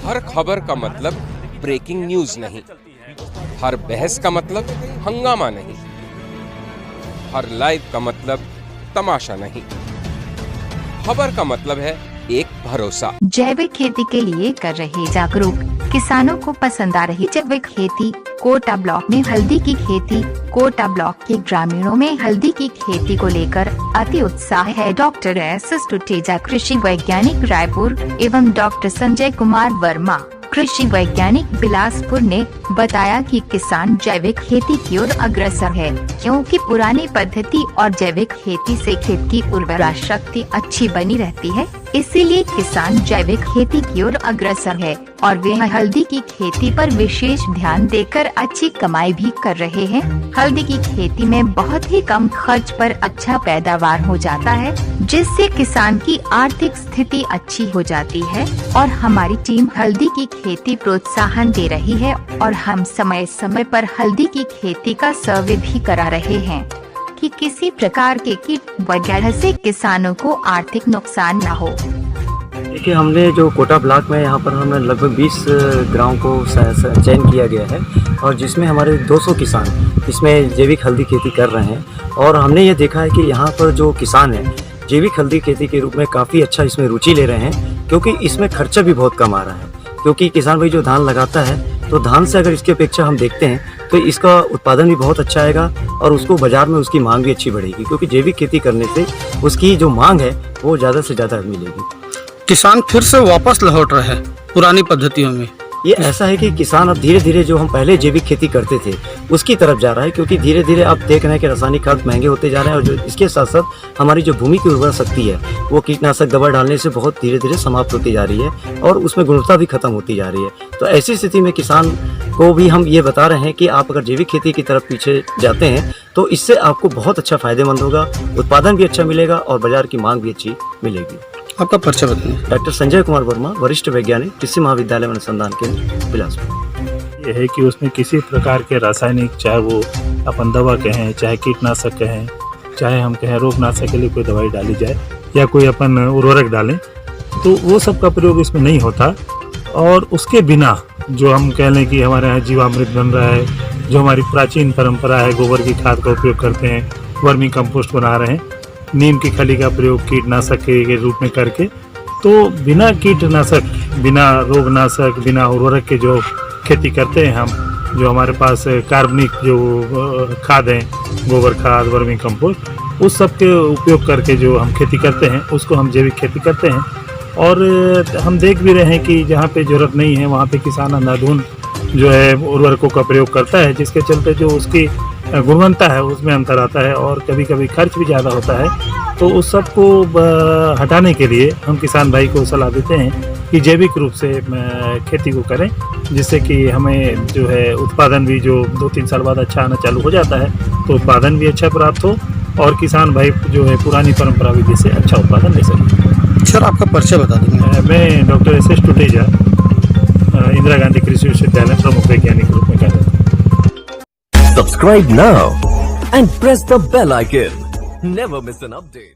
हर खबर का मतलब ब्रेकिंग न्यूज नहीं, हर बहस का मतलब हंगामा नहीं, हर लाइव का मतलब तमाशा नहीं। खबर का मतलब है एक भरोसा। जैविक खेती के लिए कर रहे जागरूक किसानों को पसंद आ रही जैविक खेती। कोटा ब्लॉक में हल्दी की खेती। कोटा ब्लॉक के ग्रामीणों में हल्दी की खेती को लेकर अति उत्साह है। डॉक्टर एस टुटेजा कृषि वैज्ञानिक रायपुर एवं डॉक्टर संजय कुमार वर्मा कृषि वैज्ञानिक बिलासपुर ने बताया कि किसान जैविक खेती की ओर अग्रसर है, क्योंकि पुरानी पद्धति और जैविक खेती से खेत की उर्वरा शक्ति अच्छी बनी रहती है। इसीलिए किसान जैविक खेती की ओर अग्रसर है और वे हल्दी की खेती पर विशेष ध्यान देकर अच्छी कमाई भी कर रहे हैं। हल्दी की खेती में बहुत ही कम खर्च पर अच्छा पैदावार हो जाता है, जिससे किसान की आर्थिक स्थिति अच्छी हो जाती है। और हमारी टीम हल्दी की खेती प्रोत्साहन दे रही है और हम समय समय पर हल्दी की खेती का सर्वे भी करा रहे हैं कि किसी प्रकार के कीट वगैरह से किसानों को आर्थिक नुकसान न हो। देखिए, हमने जो कोटा ब्लॉक में यहाँ पर हमें लगभग 20 गाँव को चयन किया गया है और जिसमें हमारे 200 किसान इसमें जैविक हल्दी खेती कर रहे हैं। और हमने ये देखा है कि यहाँ पर जो किसान हैं जैविक हल्दी खेती के रूप में काफ़ी अच्छा इसमें रुचि ले रहे हैं, क्योंकि इसमें खर्चा भी बहुत कम आ रहा है। क्योंकि किसान भाई जो धान लगाता है तो धान से अगर इसकी अपेक्षा हम देखते हैं तो इसका उत्पादन भी बहुत अच्छा आएगा और उसको बाज़ार में उसकी मांग भी अच्छी बढ़ेगी, क्योंकि जैविक खेती करने से उसकी जो मांग है वो ज़्यादा से ज़्यादा मिलेगी। किसान फिर से वापस लौट रहे हैं पुरानी पद्धतियों में। ये ऐसा है कि किसान अब धीरे धीरे जो हम पहले जैविक खेती करते थे उसकी तरफ जा रहा है, क्योंकि धीरे धीरे आप देख रहे हैं कि रासायनिक खाद महंगे होते जा रहे हैं और जो इसके साथ साथ हमारी जो भूमि की उर्वरा शक्ति है वो कीटनाशक दवा डालने से बहुत धीरे धीरे समाप्त होती जा रही है और उसमें गुणवत्ता भी खत्म होती जा रही है। तो ऐसी स्थिति में किसान को भी हम ये बता रहे हैं कि आप अगर जैविक खेती की तरफ पीछे जाते हैं तो इससे आपको बहुत अच्छा फायदेमंद होगा, उत्पादन भी अच्छा मिलेगा और बाजार की मांग भी अच्छी मिलेगी। आपका परिचय बताइए। डॉक्टर संजय कुमार वर्मा, वरिष्ठ वैज्ञानिक, कृषि महाविद्यालय अनुसंधान केंद्र बिलासपुर। ये है कि उसमें किसी प्रकार के रासायनिक, चाहे वो अपन दवा कहें, चाहे कीटनाशक कहें, चाहे हम कहें रोगनाशक के लिए कोई दवाई डाली जाए या कोई अपन उर्वरक डालें, तो वो सब का प्रयोग इसमें नहीं होता। और उसके बिना जो हम कह लें कि हमारे यहाँ जीवामृत बन रहा है, जो हमारी प्राचीन परंपरा है, गोबर की खाद का उपयोग करते हैं, वर्मी कंपोस्ट बना रहे हैं, नीम की खली का प्रयोग कीटनाशक के रूप में करके, तो बिना कीटनाशक, बिना रोगनाशक, बिना उर्वरक के जो खेती करते हैं हम, जो हमारे पास कार्बनिक जो खाद हैं, गोबर खाद, वर्मी कंपोस्ट, उस सब के उपयोग करके जो हम खेती करते हैं उसको हम जैविक खेती करते हैं। और हम देख भी रहे हैं कि जहाँ पे ज़रूरत नहीं है वहाँ पे किसान अंधाधुंध जो है उर्वरकों का प्रयोग करता है, जिसके चलते जो उसकी गुणवत्ता है उसमें अंतर आता है और कभी कभी खर्च भी ज़्यादा होता है। तो उस सब को हटाने के लिए हम किसान भाई को सलाह देते हैं कि जैविक रूप से खेती को करें, जिससे कि हमें जो है उत्पादन भी जो 2-3 साल बाद अच्छा आना चालू हो जाता है, तो उत्पादन भी अच्छा प्राप्त हो और किसान भाई जो है पुरानी परंपरा विधि से अच्छा उत्पादन ले सकें। सर, आपका परिचय बता देंगे। मैं डॉक्टर एस टुटेजा, इंदिरा गांधी कृषि विश्वविद्यालय प्रमुख वैज्ञानिक रूप में कार्यरत हूं। Subscribe now and press the bell icon. Never miss an update.